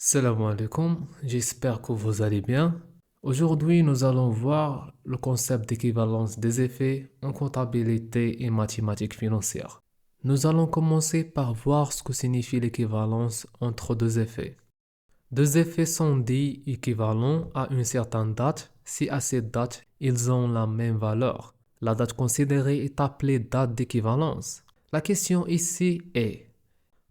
Salam alaikum, j'espère que vous allez bien. Aujourd'hui, nous allons voir le concept d'équivalence des effets en comptabilité et mathématiques financières. Nous allons commencer par voir ce que signifie l'équivalence entre deux effets. Deux effets sont dits équivalents à une certaine date si à cette date ils ont la même valeur. La date considérée est appelée date d'équivalence. La question ici est: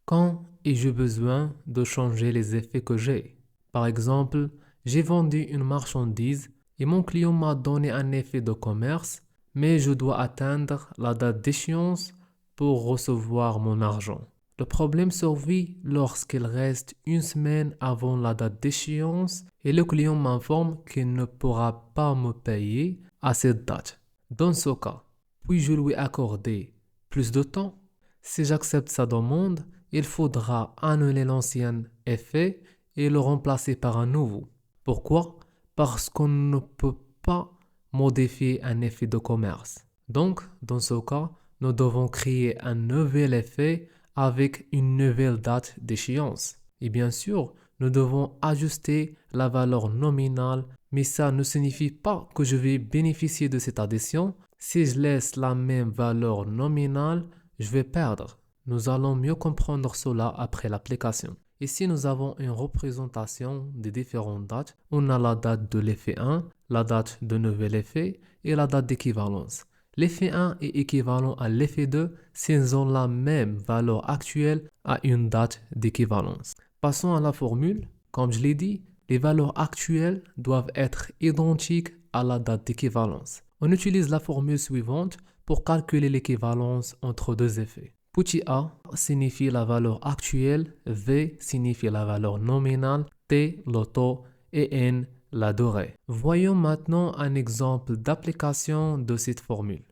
quand ai-je besoin de changer les effets que j'ai? Par exemple, j'ai vendu une marchandise et mon client m'a donné un effet de commerce, mais je dois atteindre la date d'échéance pour recevoir mon argent. Le problème survient lorsqu'il reste une semaine avant la date d'échéance et le client m'informe qu'il ne pourra pas me payer à cette date. Dans ce cas, puis-je lui accorder plus de temps? Si j'accepte sa demande, il faudra annuler l'ancien effet et le remplacer par un nouveau. Pourquoi? Parce qu'on ne peut pas modifier un effet de commerce. Donc, dans ce cas, nous devons créer un nouvel effet avec une nouvelle date d'échéance. Et bien sûr, nous devons ajuster la valeur nominale, mais ça ne signifie pas que je vais bénéficier de cette addition. Si je laisse la même valeur nominale, je vais perdre. Nous allons mieux comprendre cela après l'application. Ici, nous avons une représentation des différentes dates. On a la date de l'effet 1, la date de nouvel effet et la date d'équivalence. L'effet 1 est équivalent à l'effet 2 s'ils ont la même valeur actuelle à une date d'équivalence. Passons à la formule. Comme je l'ai dit, les valeurs actuelles doivent être identiques à la date d'équivalence. On utilise la formule suivante pour calculer l'équivalence entre deux effets. Petit a signifie la valeur actuelle, v signifie la valeur nominale, t le taux et n la durée. Voyons maintenant un exemple d'application de cette formule.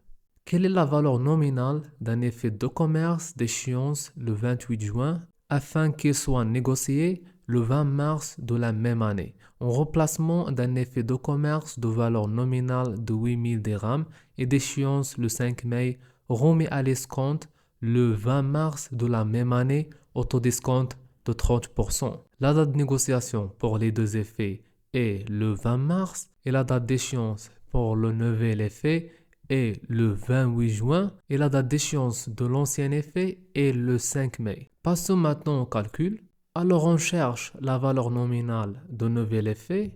Quelle est la valeur nominale d'un effet de commerce d'échéance le 28 juin afin qu'il soit négocié le 20 mars de la même année, en remplacement d'un effet de commerce de valeur nominale de 8000 dirhams et d'échéance le 5 mai, remis à l'escompte le 20 mars de la même année au taux d'escompte de 30%. La date de négociation pour les deux effets est le 20 mars et la date d'échéance pour le nouvel effet est le 28 juin et la date d'échéance de l'ancien effet est le 5 mai. Passons maintenant au calcul. Alors on cherche la valeur nominale de nouvel effet.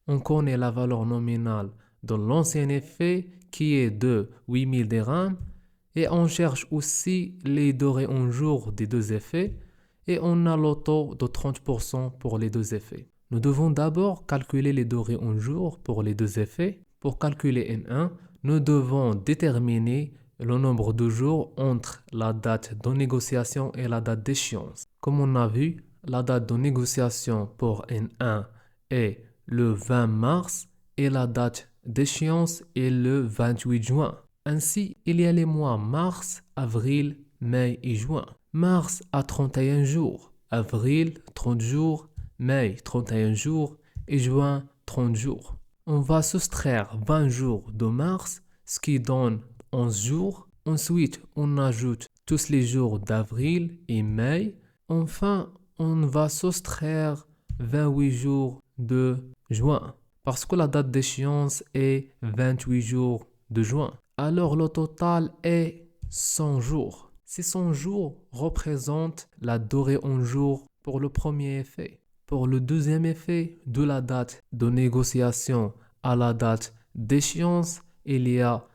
On connaît la valeur nominale de l'ancien effet qui est de 8000 dirhams. Et on cherche aussi les durées en jours des deux effets. Et on a le taux de 30% pour les deux effets. Nous devons d'abord calculer les durées en jours pour les deux effets. Pour calculer N1, nous devons déterminer le nombre de jours entre la date de négociation et la date d'échéance. Comme on a vu, la date de négociation pour N1 est le 20 mars et la date d'échéance est le 28 juin. Ainsi, il y a les mois mars, avril, mai et juin. Mars a 31 jours, avril 30 jours, mai 31 jours et juin 30 jours. On va soustraire 20 jours de mars, ce qui donne 11 jours. Ensuite, on ajoute tous les jours d'avril et mai. Enfin, on va soustraire 28 jours de juin, parce que la date d'échéance est 28 jours de juin. Alors le total est 100 jours. Ces 100 jours représentent la durée en jours pour le premier effet. Pour le deuxième effet, de la date de négociation à la date d'échéance, il y a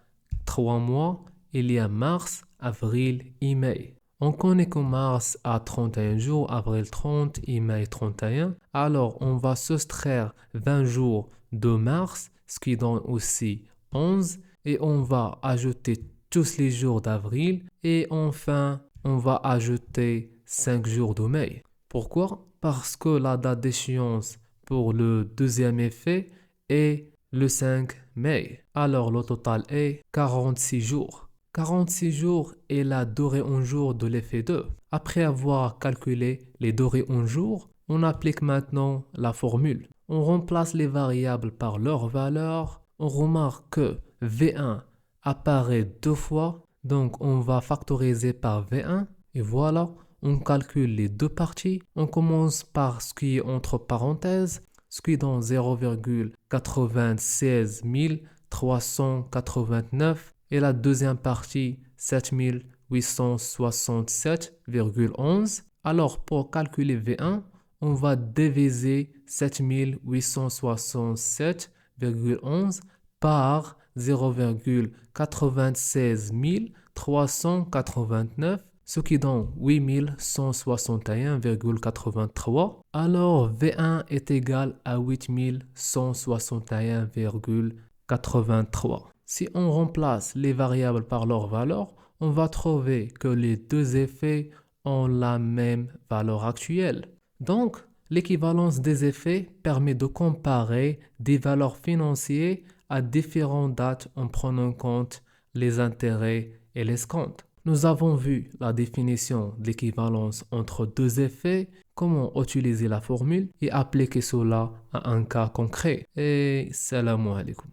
3 mois, il y a mars, avril et mai. On connaît que mars a 31 jours, avril 30 et mai 31. Alors, on va soustraire 20 jours de mars, ce qui donne aussi 11. Et on va ajouter tous les jours d'avril. Et enfin, on va ajouter 5 jours de mai. Pourquoi? Parce que la date d'échéance pour le deuxième effet est le 5 mai. Alors, le total est 46 jours. 46 jours est la durée en jours de l'effet 2. Après avoir calculé les durées en jours, on applique maintenant la formule. On remplace les variables par leur valeur. On remarque que V1 apparaît deux fois, donc on va factoriser par V1. Et voilà, on calcule les deux parties. On commence par ce qui est entre parenthèses, ce qui donne 0,96 389 et la deuxième partie 7867,11. Alors pour calculer V1, on va diviser 7867,11 par 0,96 389, ce qui donne 8161,83. Alors V1 est égal à 8161,83. Si on remplace les variables par leur valeur, on va trouver que les deux effets ont la même valeur actuelle. Donc, l'équivalence des effets permet de comparer des valeurs financières à différentes dates en prenant en compte les intérêts et l'escompte. Nous avons vu la définition de l'équivalence entre deux effets, comment utiliser la formule et appliquer cela à un cas concret. Et salam alaikum.